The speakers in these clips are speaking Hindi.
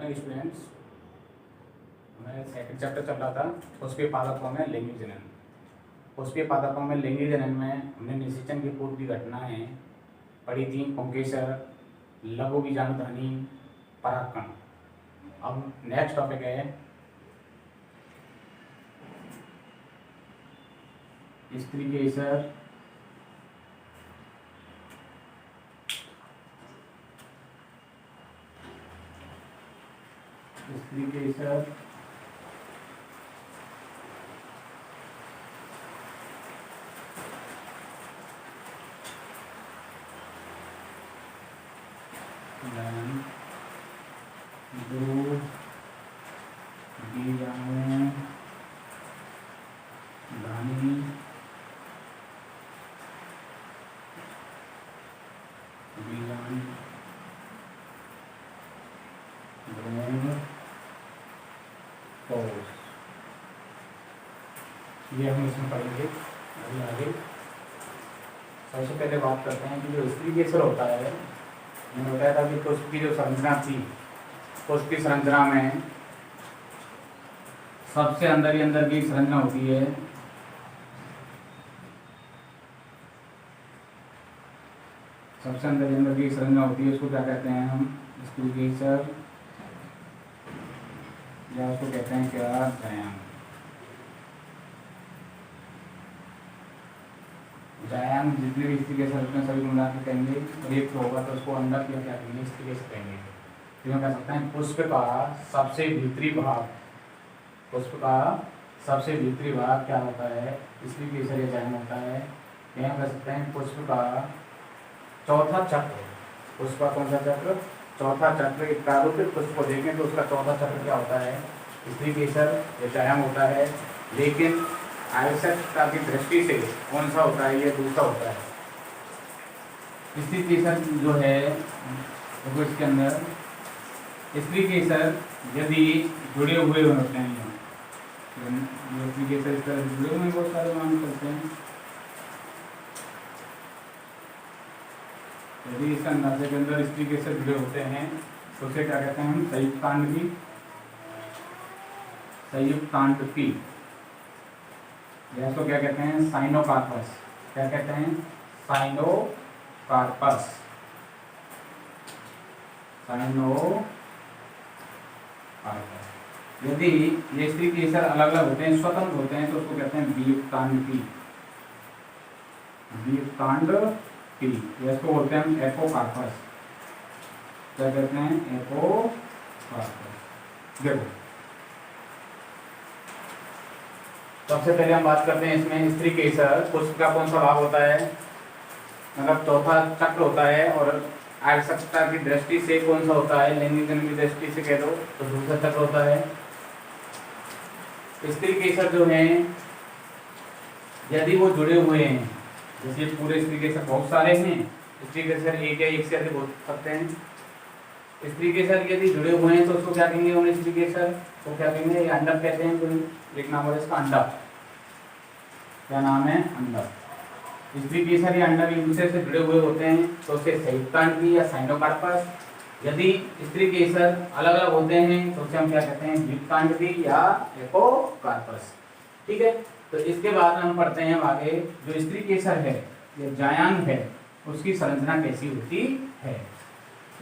Morning students. हमारा सेकंड चैप्टर चल रहा था पुष्पीय पादपों में लैंगिक जनन। पुष्पीय पादपों में लैंगिक जनन में हमने निषेचन की पूर्व की घटनाएं पढ़ी थी। पुंकेसर, लघु बीजाणुधानी, परागकण। अब नेक्स्ट टॉपिक है स्त्रीकेसर, स्त्रीकेसर, दो बीजाणुधानी, बीजाणु भ्रूण कोश, ये हम इसमें पढ़ेंगे अभी आगे। सबसे पहले बात करते हैं कि जो स्त्रीकेसर होता है, मैंने बताया था कि पुष्प की जो संरचना थी, पुष्प की संरचना में सबसे अंदर ही अंदर की संरचना होती है सबसे अंदर की संरचना होती है। उसको क्या कहते हैं हम? स्त्रीकेसर, या उसको कहते हैं क्या? जायांग। जायांग जितने भी स्त्रीकेसर होते हैं सभी मिला के कहेंगे, और एक होगा तो उसको अंडक या क्या कहेंगे? स्त्रीकेसर कहेंगे। तो कह सकते हैं पुष्प का सबसे भीतरी भाग, पुष्प का सबसे भीतरी भाग क्या होता है? स्त्रीकेसर या जायांग होता है। यहाँ कह सकते हैं पुष्प का चौथा चक्र। पुष्प का कौन सा चक्र? चौथा चक्र। एक प्रारूपिक पुष्प को देखें तो उसका चौथा चक्र क्या होता है? स्त्रीकेसर या जायांग होता है। लेकिन आवश्यकता की दृष्टि से कौन सा होता है? ये दूसरा होता है। स्त्रीकेसर जो है तो इसके अंदर स्त्रीकेसर यदि जुड़े हुए होते हैं, स्त्रीकेसर इस तरह जुड़े हुए बहुत सारे मान करते हैं। यदि इस अंदाजे के अंदर स्त्रीकेसर जुड़े होते हैं तो उसे क्या कहते हैं हम? संयुक्तांड की, या इसको क्या कहते हैं? साइनोकार्पस। क्या कहते हैं? साइनोकार्पस। यदि ये स्त्रीकेसर अलग अलग होते हैं, स्वतंत्र होते हैं, तो उसको कहते हैं वियुक्तांड की। या इसको बोलते हैं हम एपोकार्पस। क्या कहते हैं? एपोकार्पस। देखो, सबसे पहले हम बात करते हैं इसमें स्त्रीकेसर पुष्प का कौन सा भाग होता है? मतलब चौथा चक्र होता है, और आवश्यकता की दृष्टि से कौन सा होता है? लैंगिक जनन की दृष्टि से कह दो तो दूसरा चक्र होता है। स्त्रीकेसर जो है यदि वो जुड़े हुए हैं, जैसे पूरे स्त्रीकेसर बहुत सारे हैं, स्त्रीकेसर एक या एक से अधिक हो सकते हैं। स्त्रीकेसर यदि जुड़े हुए हैं तो उसको क्या कहेंगे? उन स्त्रीकेसर को क्या कहेंगे? ये अंडक कहते हैं। कोई एक नाम है इसका, अंडक। क्या नाम है? अंडक। स्त्रीकेसर या अंडक एक दूसरे से जुड़े हुए होते हैं तो उसे संयुक्तांड की या साइनोकार्पस। यदि स्त्रीकेसर अलग अलग होते हैं तो उसे हम क्या कहते हैं? द्विकांड की या एपोकार्पस। ठीक है। तो इसके बाद हम पढ़ते हैं आगे, जो स्त्रीकेसर है या जायांग है उसकी संरचना कैसी होती है।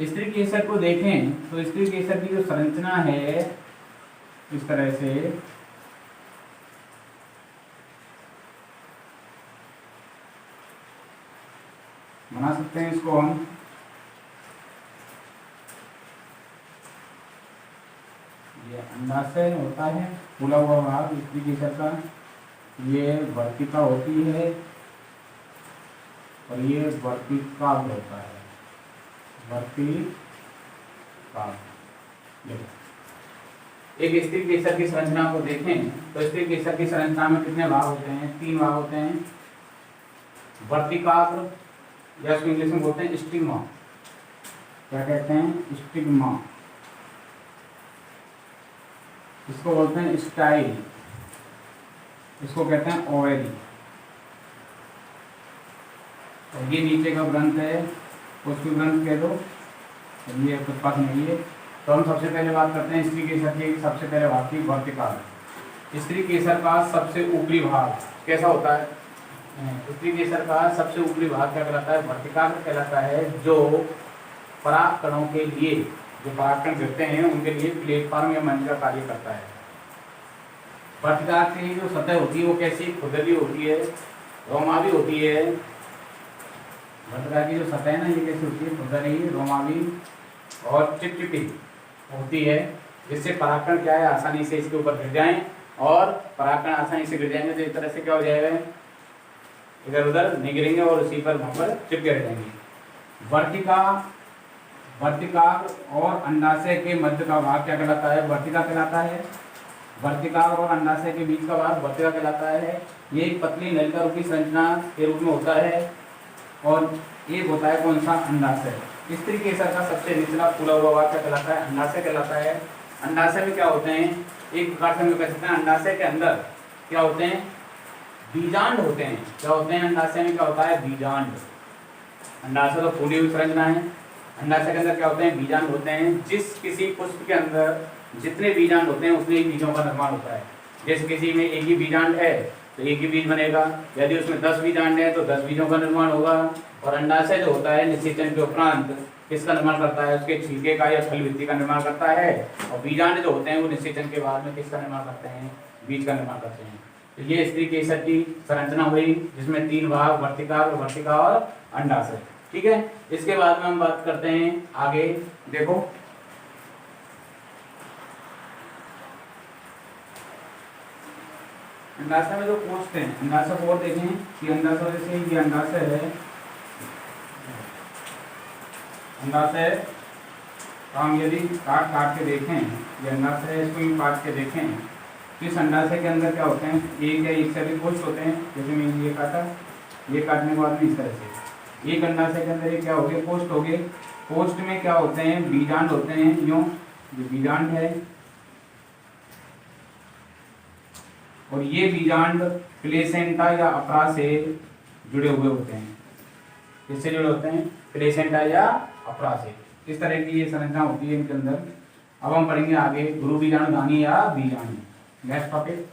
स्त्रीकेसर को देखें तो स्त्रीकेसर की जो संरचना है इस तरह से बना सकते हैं। इसको हम ये अंडाशय होता है, फूला हुआ भाग स्त्रीकेसर का, ये वर्तिका होती है और ये वर्तिकाग्र होता है। एक स्त्रीकेसर की संरचना को देखें तो स्त्रीकेसर की संरचना में कितने भाग होते हैं? 3 भाग होते हैं। वर्तिकाग्र, या इसको इंग्लिश में बोलते हैं स्टिग्मा। क्या कहते हैं? स्टिग्मा। इसको बोलते हैं स्टाइल। इसको कहते हैं ओवेरी। और ये नीचे का ग्रंथ है, उसको ग्रंथ कह दो। ये आपके पास नहीं है, तो हम सबसे पहले बात करते हैं स्त्री केसर के सबसे पहले भाग की वर्तिकाग्र। स्त्री केसर का सबसे ऊपरी भाग कैसा होता है? स्त्री केसर का सबसे ऊपरी भाग क्या कहलाता है? वर्तिकाग्र कहलाता है, जो परागकणों के लिए, जो परागकण गिरते हैं उनके लिए प्लेटफॉर्म या मंच का कार्य करता है। वर्तिकाग्र की जो सतह होती है वो कैसी? खुरदरी होती है, रोमावी होती है। वर्तिकाग्र की जो सतह है ना, ये कैसी होती है? खुरदरी, रोमावी और चिपचिपी होती है, जिससे परागकण क्या है, आसानी से इसके ऊपर गिर जाएं, और परागकण आसानी से गिर जाएंगे तो इस तरह से क्या हो जाएगा, इधर उधर नहीं गिरेंगे और उसी पर वहां पर चिपके रह जाएंगे। वर्तिकाग्र और अंडाशय के मध्य का भाग क्या कहलाता है? वर्तिका कहलाता है। वर्तिकाग्र और अंडाशय के बीच का भाग वर्तिका कहलाता है। ये एक पतली नलिका रूपी संरचना के रूप में होता है, और एक होता है कौन सा? अंडाशय। स्त्री केसर का सबसे निचला फूला हुआ भाग क्या कहलाता है? अंडाशय कहलाता है। अंडाशय में क्या होते हैं? एक प्रकार से हम कह सकते हैं अंडाशय के अंदर क्या होते हैं? बीजांड होते हैं। क्या होते हैं? अंडाशय में क्या होता है? बीजांड। अंडाशय तो फूली हुई संरचना है, अंडाशय के अंदर क्या होते हैं? बीजांड होते हैं। जिस किसी पुष्प के अंदर जितने बीजांड होते हैं उतने ही बीजों का निर्माण होता है। जैसे किसी में एक ही बीजांड है तो एक ही बीज बनेगा, यदि उसमें 10 बीजांड है तो 10 बीजों का निर्माण होगा। और अंडाशय जो होता है निषेचन के उपरांत किसका निर्माण करता है? उसके छिलके का या फल भित्ति का निर्माण करता है। और बीजांड जो होते हैं वो निषेचन के बाद में किसका निर्माण करते हैं? बीज का निर्माण करते हैं। तो ये स्त्री केसर की संरचना हुई, जिसमें 3 भाग, वर्तिकाग्र, वर्तिका और अंडाशय। ठीक है, इसके बाद में हम बात करते हैं आगे। देखो अंडाशय में जो कोष्ठ हैं, अंडाशय को और देखें कि अंडाशय जैसे ये अंडाशय है, अंडाशय हम यदि काट के देखें, ये अंडाशय है, इसको भी काट के देखें तो इस अंडाशय के अंदर क्या होते हैं? एक या एक से अधिक कोष्ठ होते हैं। जैसे मैंने ये काटा, ये काटने के बाद में इस तरह से एक अंडाशय के अंदर ये क्या हो गए? कोष्ठ हो गए। कोष्ठ में क्या होते हैं? बीजांड होते हैं। यूं ये बीजांड है, और ये बीजांड प्लेसेंटा या अपरा से जुड़े हुए होते हैं। किससे जुड़े होते हैं? प्लेसेंटा या अपरा से। इस तरह की ये संरचना होती है इनके अंदर। अब हम पढ़ेंगे आगे गुरु बीजाणुधानी या बीजाणु। Next topic.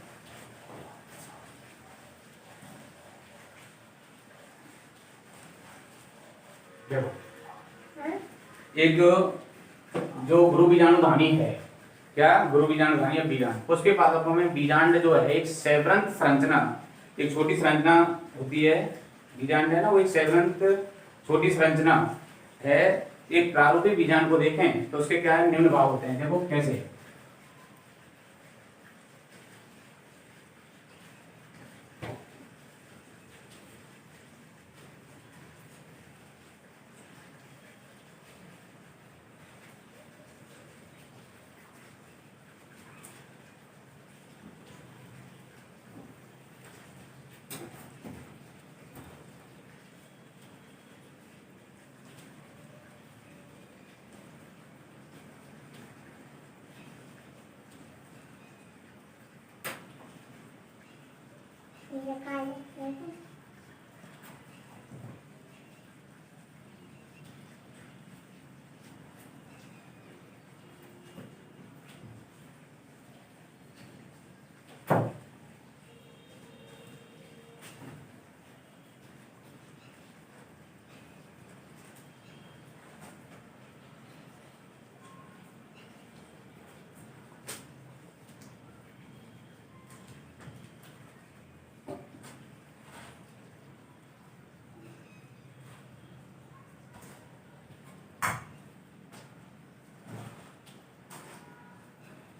एक जो गुरु बीजाणुधानी है, क्या? गुरु बीजाणुधानी या बीजांड, उसके पादपों में बीजांड जो है एक सैवरंत संरचना, एक छोटी संरचना होती है। बीजांड है ना, वो एक सैवरंत छोटी संरचना है। एक प्रारूपिक बीजांड को देखें तो उसके क्या है? निम्न भाव होते हैं। देखो कैसे।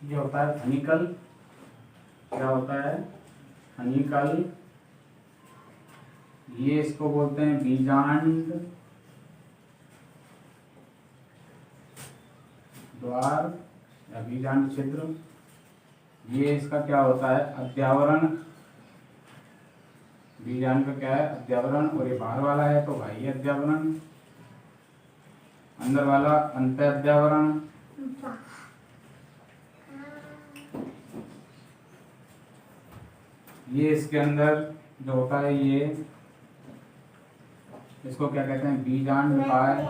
ये होता है फनिकल। क्या होता है? फनिकल। ये इसको बोलते हैं बीजांड द्वार या बीजांड छिद्र। ये इसका क्या होता है? अध्यावरण। बीजांड का क्या है? अध्यावरण। और ये बाहर वाला है तो बाह्य अध्यावरण, अंदर वाला अंत अध्यावरण। ये इसके अंदर जो होता है ये, इसको क्या कहते हैं? बीजांड काय।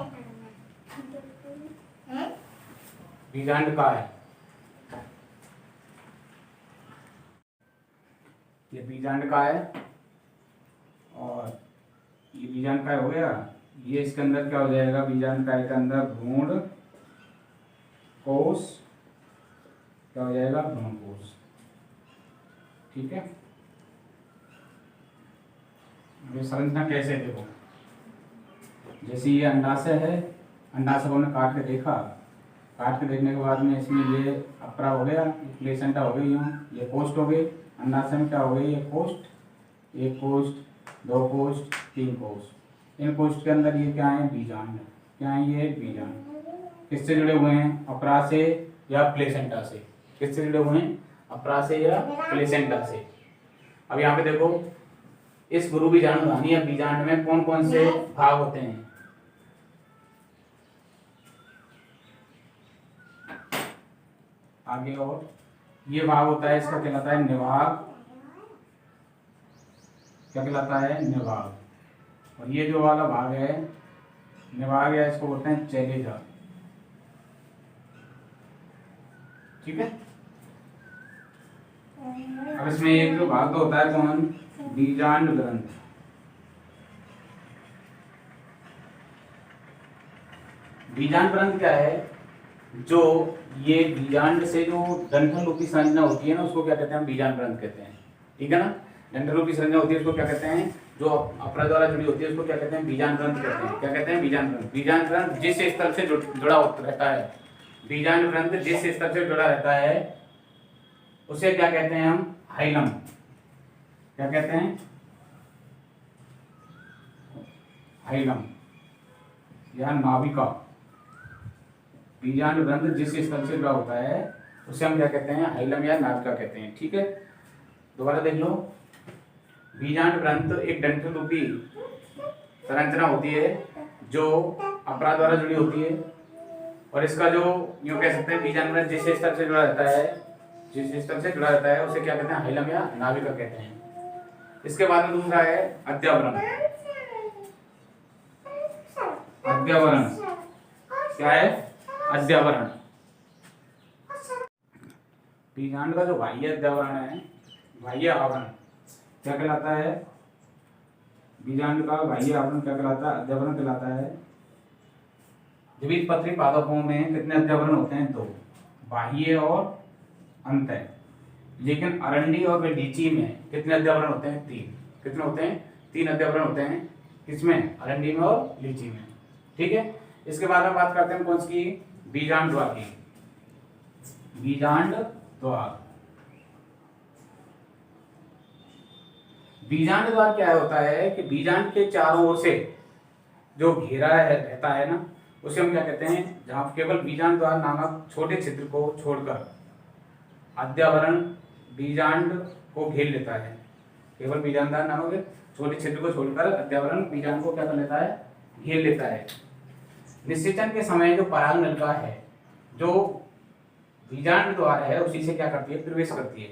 बीजांड का है, ये बीजांड का है और ये बीजांड का हो गया। ये इसके अंदर क्या हो जाएगा, बीजांड का के अंदर भ्रूण कोश क्या हो जाएगा, भ्रूण कोश। ठीक है, ये संरचना कैसे देखो, जैसे ये अंडाशय है, अंडाशय को हमने काट के देखा, काट के देखने के बाद में इसमें ये अप्रा हो गया, प्लेसेंटा हो गई, ये कोष्ठ हो गई। अंडाशय में क्या हो गई, ये कोष्ठ, एक कोष्ठ, दो कोष्ठ, तीन कोष्ठ। इन कोष्ठ के अंदर ये क्या है, बीजांड। क्या है ये, बीजांड। किससे जुड़े हुए हैं, अप्रा से या प्लेसेंटा से। किससे जुड़े हुए हैं, अप्रा से या प्लेसेंटा से। अब यहाँ पे देखो, इस गुरु बीजाणु या बीजांड में कौन कौन से भाग होते हैं। आगे और ये भाग होता है, इसका कहलाता है निवाहक। क्या कहलाता है, निवाहक। और ये जो वाला भाग है निवाहक, या इसको बोलते हैं चैलेजा। ठीक है, अब इसमें एक जो भाग तो होता है कौन, बीजांड ग्रंथ। बीजांड ग्रंथ क्या है, जो ये बीजांड से जो डंठल रूपी संरचना होती है ना, उसको क्या कहते हैं, बीजांड ग्रंथ कहते हैं। ठीक है ना, डंठल रूपी संरचना होती है उसको क्या कहते हैं, जो अप्रा द्वारा जुड़ी होती है उसको क्या कहते हैं, बीजांड ग्रंथ कहते हैं। क्या कहते हैं, बीजांड ग्रंथ। बीजांड ग्रंथ जिस स्थल से जुड़ा रहता है, बीजांड ग्रंथ जिस स्थल से जुड़ा रहता है उसे क्या कहते हैं हम, हाइलम। क्या कहते हैं, हाइलम या नाभिका। बीजांड ग्रंथ जिस स्थल से जुड़ा होता है उसे हम क्या कहते हैं, हाइलम या नाभिका कहते हैं। ठीक है, दोबारा देख लो। बीजांड ग्रंथ एक डंठल रूपी संरचना होती है जो अप्रा द्वारा जुड़ी होती है, और इसका जो यूं कह सकते हैं, बीजांड ग्रंथ जिस स्थल से जुड़ा रहता है, जिस स्थल से जुड़ा रहता है उसे क्या कहते हैं, हाइलम या नाभिका कहते हैं। इसके बाद में दूसरा है अध्यावरण। अध्यावरण क्या है, अध्यावरण। बीजांड का जो बाह्य अध्यावरण है, बाह्य आवरण क्या कहलाता है, बीजांड का बाह्य आवरण क्या कहलाता है, अध्यावरण कहलाता है। द्विबीजपत्री पादपों में कितने अध्यावरण होते हैं, दो, बाह्य और अंतः। लेकिन अरंडी और लीची में कितने अध्यावरण होते हैं, तीन। कितने होते हैं, तीन अध्यावरण होते हैं। किसमें, अरंडी में और लीची में। ठीक है, इसके बाद में बात करते हैं कौन सी, बीजांड द्वार की। बीजांड द्वार। बीजांड द्वार क्या होता है कि बीजांड के चारों ओर से जो घेरा रहता है ना, उसे हम क्या कहते हैं, जहां केवल बीजांड द्वार नामक छोटे छिद्र को छोड़कर अध्यावरण बीजांड को घेर लेता है। केवल बीजांड द्वार नामक छोटे छिद्र को छोड़कर अध्यावरण बीजांड को क्या कर लेता है, घेर लेता है। निषेचन के समय जो पराग नलिका है, जो बीजांड द्वार है, उसी से क्या करती है, प्रवेश करती है।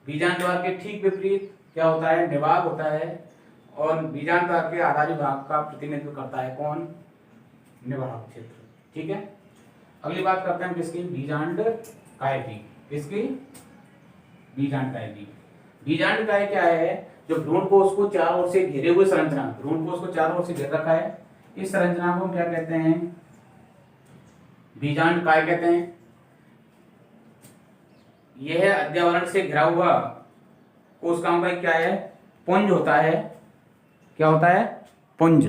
बीजांड द्वार के ठीक विपरीत क्या होता है, निवाहक होता है, और बीजांड द्वार के आधारी भाग का प्रतिनिधित्व करता है कौन, निवाहक क्षेत्र। ठीक है, अगली बात करते हैं किसकी, बीजांड काय की। किसकी, बीजांड काय की। बीजांड काय क्या है, जो भ्रूण कोश को चारों ओर से घेरे हुए संरचना, भ्रूण कोश को चारों ओर से घेर रखा है, इस संरचना को क्या कहते हैं, बीजांड काय कहते हैं। यह अध्यावरण से घिरा हुआ कोशिकाओं का क्या है, पुंज होता है। क्या होता है, पुंज।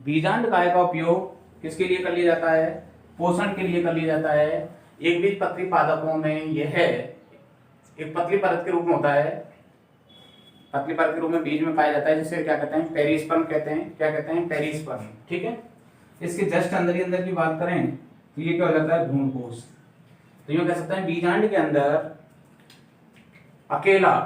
बीजांड काय का उपयोग किसके लिए कर लिया जाता है, पोषण के लिए कर लिया जाता है। एक बीजपत्री पादपों में यह एक पतली परत के रूप में होता है, पतली परत के रूप में बीज में पाया जाता है, जिसे क्या कहते हैं, पेरिस्पर्म कहते हैं। क्या कहते हैं, पेरिस्पर्म। ठीक है, इसके जस्ट अंदर ही अंदर की बात करें तो ये क्या हो जाता है, भ्रूणकोश। तो यूं कह सकते हैं बीजांड के अंदर अकेला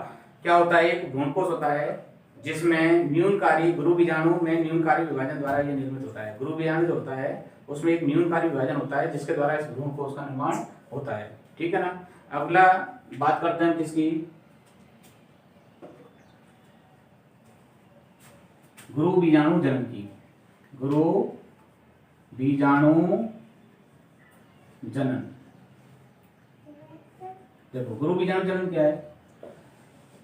क्या होता है, एक भ्रूणकोश होता है, जिसमें न्यूनकारी गुरु बीजाणु में न्यूनकारी विभाजन द्वारा यह निर्मित होता है। गुरु बीजाणु जो होता है उसमें एक न्यूनकारी विभाजन होता है, जिसके द्वारा इस भ्रूणकोश का निर्माण होता है। ठीक है ना, अगला बात करते हैं किसकी, गुरु बीजाणु जनन की। गुरु बीजाणु जनन। देखो गुरु बीजाणु जनन क्या है,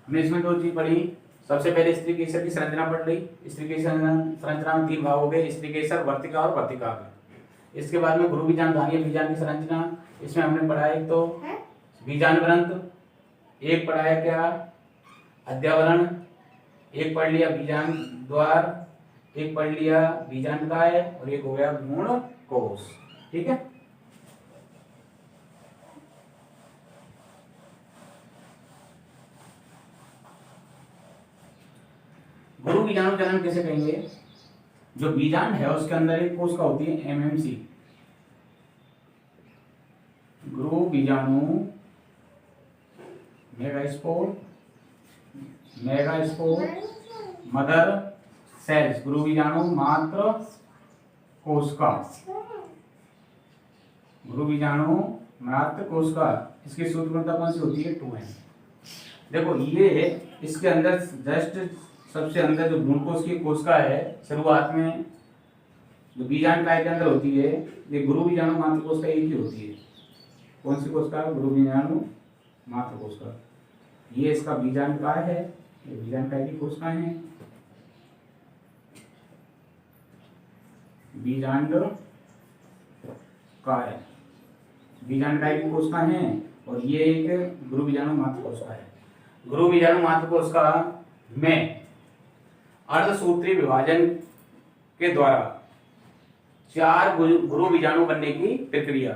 हमने इसमें दो चीज पढ़ी। सबसे पहले स्त्री केसर की संरचना पढ़ ली। स्त्री केसर संरचना में तीन भाग हो गए, स्त्री केसर, वर्तिका और वर्तिकाग्र। इसके बाद में गुरु बीजाणु धारी बीजाणु की संरचना, इसमें हमने पढ़ा एक तो बीजाणु ग्रंथ, एक पढ़ा है क्या अध्यावरण, एक पढ़ लिया बीजांड द्वार, एक पढ़ लिया बीजांडकाय और एक हो गया भ्रूण कोश। ठीक है, गुरु बीजाणु जनन कैसे कहेंगे, जो बीजांड है उसके अंदर एक कोशिका होती है एमएमसी, गुरु बीजाणु मेगास्पोर, मदर सेल्स, गुरु बीजाणु मात्र कोशिका, गुरु बीजाणु मात्र कोशिका। इसकी सूत्र घनता कौन सी होती है 2n। देखो ये इसके अंदर जस्ट सबसे अंदर जो भ्रूणकोश की कोशिका है शुरुआत में जो बीजांडकाय के अंदर होती है, ये गुरु बीजाणु मात्र कोशिका एक ही होती है। कौन सी कोशिका, गुरु बीजाणु मात्र कोशिका। ये इसका बीजांडकाय है, ये बीजांडकाय की कोशिकाएं हैं, बीजांडकाय, बीजांडकाय की कोशिकाएं हैं और ये एक गुरु बीजाणु मात्र कोशिका है। गुरु बीजाणु मात्र कोशिका में अर्धसूत्री विभाजन के द्वारा 4 गुरु बीजाणु बनने की प्रक्रिया,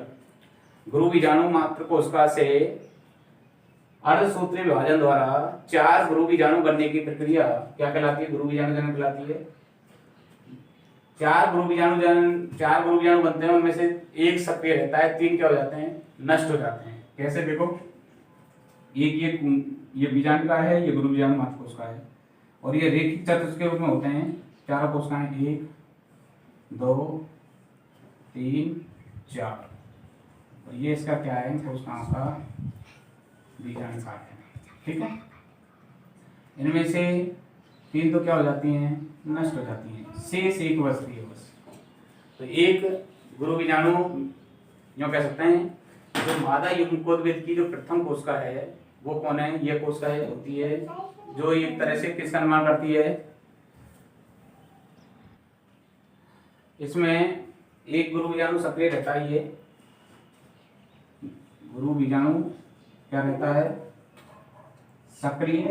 गुरु बीजाणु मात्र कोशिका से अर्धसूत्री विभाजन द्वारा 4 गुरु बीजाणु बनने की प्रक्रिया क्या कहलाती है, गुरु बीजाणु जनन कहलाती है। 4 गुरु बीजाणु बनते हैं, उनमें से एक सक्रिय रहता है, 3 क्या हो जाते हैं, नष्ट हो जाते हैं। कैसे, देखो एक ये बीजांडकाय है, ये गुरु बीजाणु मात्र कोशिका है और ये रेखिक चतुष्क के रूप में होते हैं। 4 कोशिकाएं 1 2 3 4 और ये इसका क्या है, कोशिकाओं का बीजांडकाय है। ठीक है, इनमें से 3 तो क्या हो जाती हैं, नष्ट हो जाती हैं, शेष एक बचती है बस। तो एक गुरु बीजाणु जो कह सकते हैं, जो मादा युग्मकोद्भिद की जो प्रथम कोशिका है वो कौन है, ये कोशिका होती है जो एक तरह से किसका निर्माण करती है, इसमें एक गुरु बीजाणु सक्रिय रहता है, ये गुरु बीजाणु क्या रहता है, सक्रिय,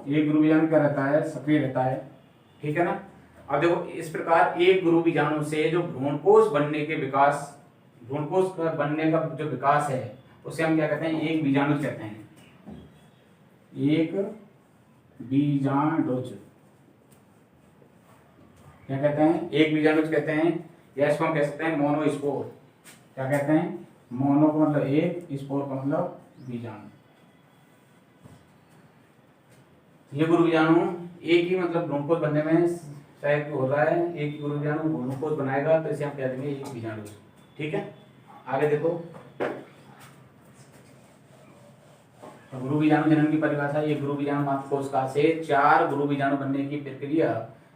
एक गुरु बीजाणु क्या रहता है, सक्रिय रहता है। ठीक है ना। अब देखो इस प्रकार एक गुरु बीजाणु से जो भ्रूणकोश बनने के विकास, भ्रूणकोश बनने का जो विकास है उसे हम क्या कहते हैं, एक बीजाणु कहते हैं, एक बीजाणुज क्या कहते हैं, एक बीजाणुज कहते हैं, या इसको हम कह सकते हैं मोनोस्पोर। क्या कहते हैं, मोनो का मतलब एक, स्पोर का मतलब बीजाणु। ये गुरु बीजाणु एक ही मतलब भ्रूणकोश बनने में सहायक हो रहा है, एक गुरु बीजाणु भ्रूणकोश बनाएगा तो इसे हम कह देंगे एक बीजाणु। ठीक है, आगे देखो गुरु बीजाणु जनन की परिभाषा, ये गुरु बीजाणु मात्र कोशिका से 4 गुरु बीजाणु बनने की प्रक्रिया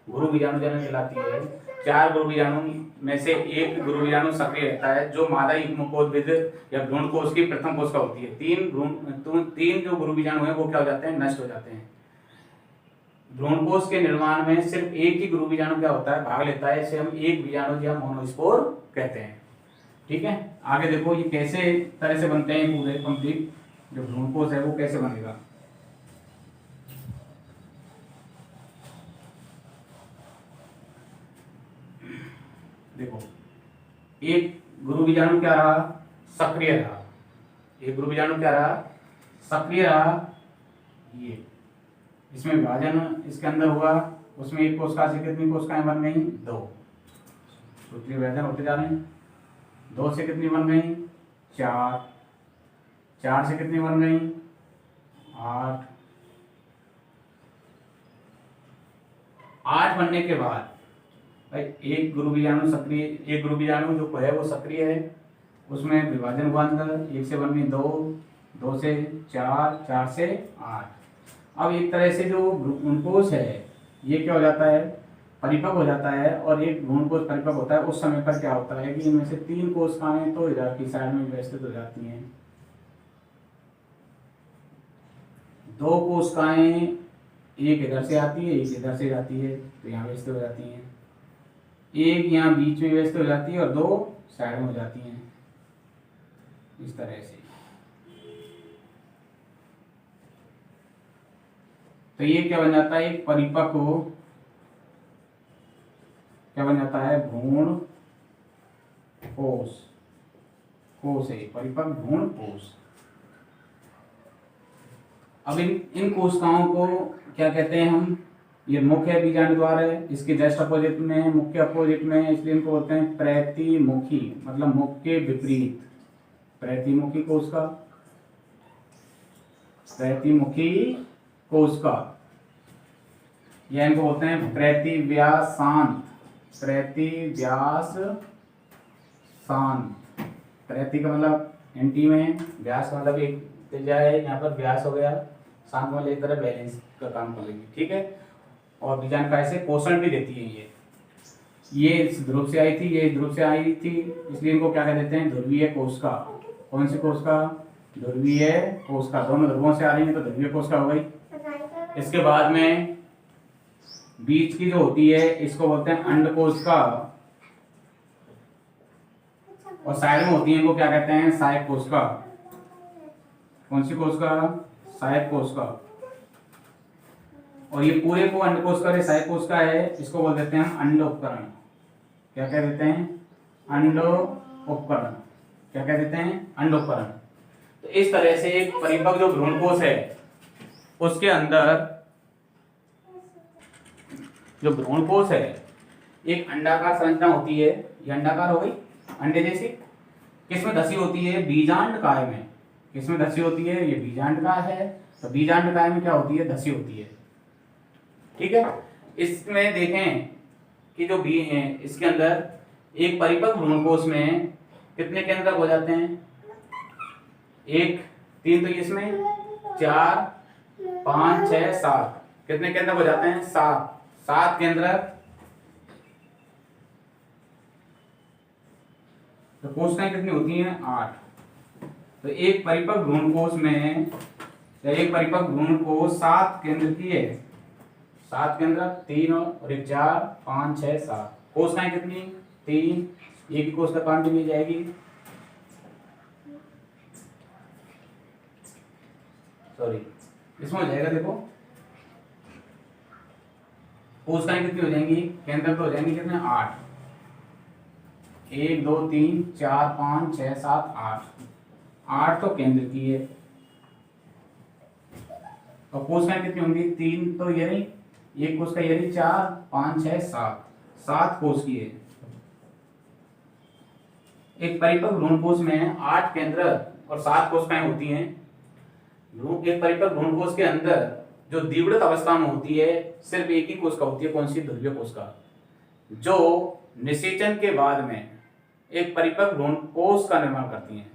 गुरु बीजाणु जनन कहलाती है। 4 गुरु बीजाणु में से एक गुरु बीजाणु सक्रिय रहता है जो मादा युग्मकोद्भिद या भ्रूणकोश की प्रथम कोशिका होती है। 3 जो गुरु बीजाणु है वो क्या हो जाते हैं, नष्ट हो जाते हैं। भ्रूणकोश के निर्माण में सिर्फ एक ही गुरु बीजाणु क्या होता है, भाग लेता है, इसे हम एक बीजाणु या मोनोस्पोर कहते हैं। ठीक है, आगे देखो ये कैसे तरह से बनते हैं, पूरे कंप्लीट जो भ्रूणकोश है वो कैसे बनेगा। देखो एक गुरु बीजाणु क्या रहा, सक्रिय रहा, एक गुरु बीजाणु क्या रहा, सक्रिय रहा, ये इसमें विभाजन इसके अंदर हुआ, उसमें एक कोशिका से कितनी कोशिकाएं बन गई, 2, सूत्री विभाजन होते जा रहे हैं। 2 से कितनी बन गई, 4, 4 से कितनी बन गई, 8, 8 बनने के बाद भाई एक गुरु बीजाणु सक्रिय, एक गुरु बीजाणु जो है वो सक्रिय है, उसमें विभाजन हुआ अंदर, 1 से बन गई 2, 2 से 4, 4 से 8। अब एक तरह से जो भ्रूणकोश है ये क्या हो जाता है, परिपक्व हो जाता है और एक भ्रूणकोश परिपक्व होता है, उस समय पर क्या होता है कि इनमें से 3 कोशिकाएं तो इधर की साइड में व्यवस्थित हो जाती हैं, 2 कोशिकाएं एक इधर से आती है, एक इधर से जाती है, तो यहाँ व्यवस्थित हो जाती हैं, एक यहाँ बीच में व्यवस्थित हो जाती है और 2 साइड में हो जाती हैं, इस तरह से। तो ये क्या बन जाता है, एक परिपक्व क्या बन जाता है, भ्रूण कोश, कोश है परिपक्व भ्रूण कोश। अब इन कोशिकाओं को क्या कहते हैं हम, ये मुख्य बीजांड द्वार है, इसके जस्ट अपोजिट में मुख्य अपोजिट में है, इसलिए इनको बोलते हैं प्रतिमुखी, मतलब मुख के विपरीत, प्रतिमुखी कोशिका, प्रतिमुखी कोशिका, या इनको बोलते हैं प्रतिव्यासांत, प्रतिव्यासांत, प्रति का मतलब एंटी में, व्यास का मतलब एक त्रिज्या है, यहाँ पर व्यास हो गया, शांत वाले एक तरह बैलेंस का काम कर लेंगे, ठीक है। और बीजांड का ऐसे पोषण भी देती है, ये इस ध्रुव से आई थी, ये ध्रुव से आई थी, इसलिए इनको क्या कह देते हैं, ध्रुवीय कोशिका। कौन सी कोशिका, ध्रुवीय कोशिका, दोनों ध्रुवों से आ रही है तो ध्रुवीय कोशिका हो गई। इसके बाद में बीच की जो होती है इसको बोलते हैं अंड कोशिका, और साइड में होती है इनको क्या कहते हैं, सहायक कोशिका। कौन सी कोशिका, सहायक कोशिका। और ये पूरे को अंड कोशिका सहायक कोशिका है, इसको बोल देते हैं अंड उपकरण। क्या कह देते हैं, अंड उपकरण। क्या कह देते हैं, अंड उपकरण। तो इस तरह से एक परिपक्व जो भ्रूणकोश है उसके अंदर जो भ्रूणकोश है एक अंडाकार संरचना होती है, ये अंडाकार हो गई अंडे जैसी, किसमें धसी होती है, बीजांड काय में। किसमें धसी होती है, ये बीजांड काय है, तो बीजांड काय में क्या होती है, धसी होती है, ठीक है। इसमें देखें कि जो बी है इसके अंदर एक परिपक्व भ्रूणकोश में कितने केंद्रक हो जाते हैं, 1 3, तो इसमें 4 5 6 7, कितने केंद्रक हो जाते हैं, 7 केंद्रक। तो कोशिकाएं कितनी होती हैं, 8। तो एक परिपक्व भ्रूणकोश में, एक परिपक्व भ्रूणकोश 7 केंद्र की है, 7 केंद्रक, 3 और 1 4 5 6 7। कोशिकाएं कितनी, 3, एक ही कोशिका काट दी जाएगी, सॉरी इसमें हो जाएगा, देखो कोशिकाएं कितनी हो जाएंगी, केंद्रक तो हो जाएंगे कितने, 8, 1 2 3 4 5 6 7 8 तो केंद्र की है। और कोशिकाएं कितनी होंगी, 3 तो ये नहीं, एक कोशिका ये नहीं, 4 5 6 7 कोश की है। एक परिपक्व भ्रूणकोश में 8 केंद्र और 7 कोशिकाएं होती हैं। एक परिपक्व भ्रूणकोश के अंदर जो द्विवृत्त अवस्था में होती है सिर्फ एक ही कोशिका होती है, कौन सी, ध्रुवीय कोशिका, जो निषेचन के बाद में एक परिपक्व भ्रूणकोश का निर्माण करती है।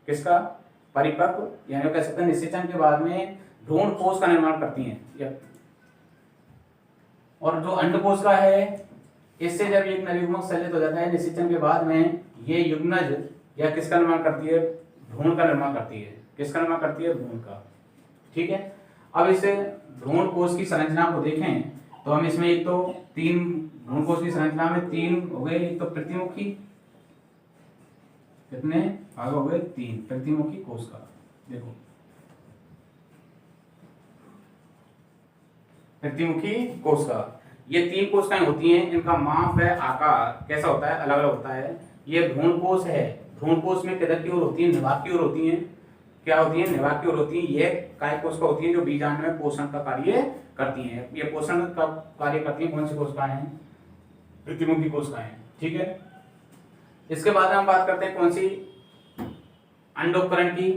किसका, परिपक्व, यानी कह सकते हैं निषेचन के बाद में भ्रूणकोश का निर्माण करती हैं। और जो अंडकोश का है, इससे जब एक नरयुग्मक संचित हो जाता है निषेचन के बाद में, ये युग्मनज या किसका निर्माण करती है, भ्रूण का निर्माण करती है। किसका निर्माण करती है, भ्रूण का, ठीक है। अब इस भ्रूणकोश की संरचना को देखें तो हम इसमें एक तो 3 भ्रूणकोश की संरचना में 3 हो गए, एक तो प्रतिमुखी, कितने भाग हो गए, 3 प्रतिमुखी कोशिका। देखो प्रतिमुखी कोशिका, ये 3 कोशिकाएं होती हैं, इनका माप है, आकार कैसा होता है, अलग अलग होता है। ये भ्रूणकोश है, भ्रूणकोश में किधर की ओर होती है, निवाहक की ओर होती है। क्या होती है, निवाहक की ओर होती है। ये काय कोशिका होती है जो बीजांड में पोषण का कार्य करती हैं। ये पोषण का कार्य करती हैं, कौन सी कोशिकाएं हैं, प्रतिमुखी कोशिकाएं, ठीक है। इसके बाद हम बात करते हैं कौन सी, अंडोपकरण की।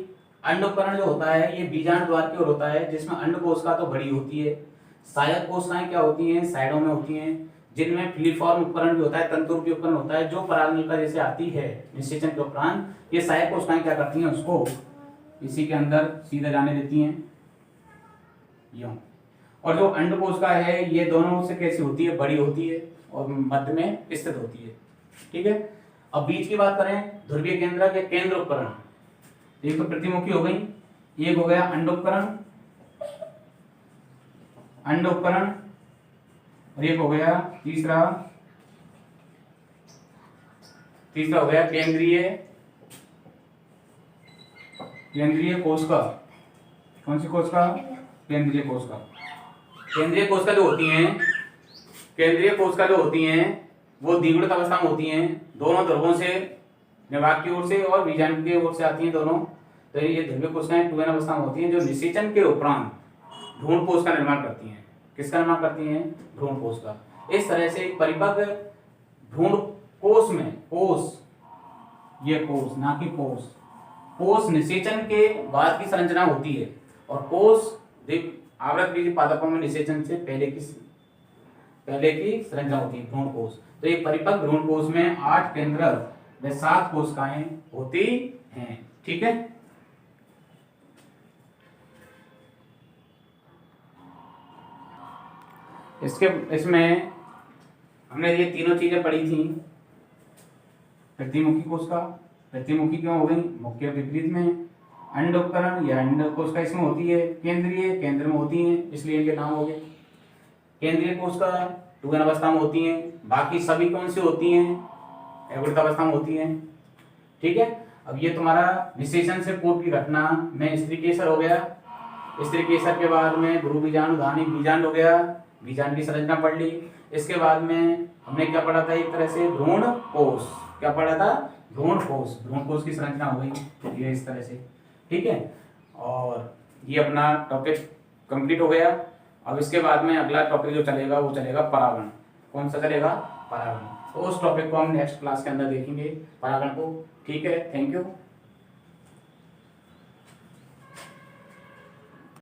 अंडोपकरण जो होता है ये बीजांड द्वार की ओर होता है, जिसमें अंड कोशिका तो बड़ी होती है। सहायक कोशिकाएं क्या होती हैं, साइडों में होती हैं, जिनमें फ्लीफॉर्म उपकरण भी होता है, तंतुरूपी उपकरण होता है, जो परागनलिका जैसे आती है निषेचन के उपरांत। ये सहायक कोशिकाएं क्या करती हैं, उसको इसी के अंदर सीधा जाने देती हैं, यूं। और जो अंड कोशिका है ये दोनों से कैसी होती है, बड़ी होती है। और मध्य में स्थित होती है। ठीक है, अब बीज की बात करें, ध्रुवीय केंद्रक या केंद्र उपकरण। एक तो प्रतिमुखी हो गई, एक हो गया अंड उपकरण, अंड उपकरण, और एक हो गया तीसरा हो गया केंद्रीय कोशिका। कौन सी कोशिका? केंद्रीय कोशिका। केंद्रीय कोशिका जो होती हैं, केंद्रीय कोशिका जो होती हैं वो द्विगुणित अवस्था में होती हैं, दोनों ध्रुवों से, निवाहक की ओर से और बीजांड की ओर से आती हैं दोनों। तो ये ध्रुवीय कोशिकाएं 2n अवस्था में होती हैं, जो निषेचन के उपरांत भ्रूण कोश का निर्माण करती हैं। किसका निर्माण करती हैं? भ्रूण कोश का। इस तरह से एक परिपक्व भ्रूण कोश में, कोश, ये कोश ना कि कोश, कोश निषेचन के बाद की संरचना होती है, और कोश आवृत बीज पादपों में निषेचन से पहले की संरचना होती है, भ्रूण कोश। तो एक परिपक्व भ्रूण कोश में 8 केंद्रक व 7 कोशिकाएं होती हैं। ठीक है, इसमें हमने ये तीनों चीजें पढ़ी थी। प्रतिमुखी कोशिका, प्रतिमुखी क्यों हो गई? मुख्य विपरीत में। अंड उपकरण या अंड कोशिका इसमें होती है, केंद्रीय, केंद्र में होती है, इसलिए इनके नाम हो गए। केंद्रीय कोशिका 2n अवस्था में होती हैं, बाकी सभी कौन सी होती हैं? एगुणित अवस्था में होती हैं। ठीक है, अब ये तुम्हारा निषेचन से पूर्व की घटना में स्त्री केसर हो गया, स्त्री केसर के बाद में भ्रूण बीजाणु धानी बीजांड हो गया, बीजांड की संरचना पढ़ ली। इसके बाद में हमने क्या पढ़ा था? एक तरह से भ्रूण कोश। क्या पढ़ा था? भ्रूण कोश। भ्रूण कोश की संरचना हो गई ये इस तरह से। ठीक है, और ये अपना टॉपिक कंप्लीट हो गया। अब इसके बाद में अगला टॉपिक जो चलेगा वो चलेगा परागण। कौन सा चलेगा? परागण। तो उस टॉपिक को हम नेक्स्ट क्लास के अंदर देखेंगे, परागण को। ठीक है, थैंक यू।